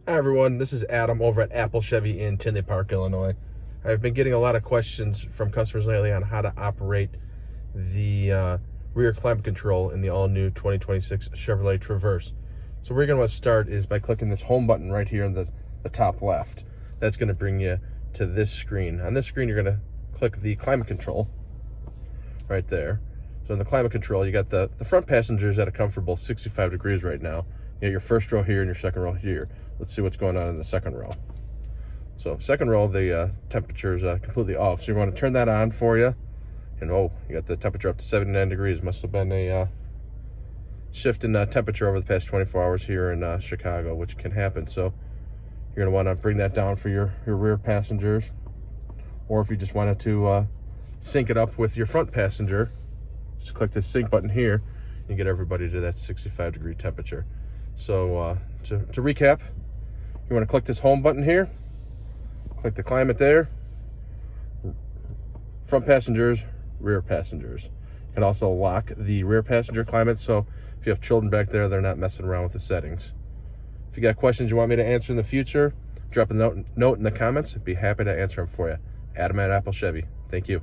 Hi everyone, this is Adam over at Apple Chevy in Tinley Park, Illinois. I've been getting a lot of questions from customers lately on how to operate the rear climate control in the all-new 2026 Chevrolet Traverse. So where you're going to want to start is by clicking this home button right here in the top left. That's going to bring you to this screen. On this screen, you're going to click the climate control right there. So in the climate control, you got the front passengers at a comfortable 65 degrees right now. You got your first row here and your second row here. Let's see what's going on in the second row. So second row, the temperature is completely off. So you want to turn that on for you. And oh, you got the temperature up to 79 degrees. Must have been a shift in temperature over the past 24 hours here in Chicago, which can happen. So you're going to want to bring that down for your rear passengers. Or if you just wanted to sync it up with your front passenger, just click the sync button here and get everybody to that 65 degree temperature. So to recap, you want to click this home button here, click the climate there, front passengers, rear passengers. You can also lock the rear passenger climate, so if you have children back there, they're not messing around with the settings. If you got questions you want me to answer in the future, drop a note in the comments. I'd be happy to answer them for you. Adam at Apple Chevy. Thank you.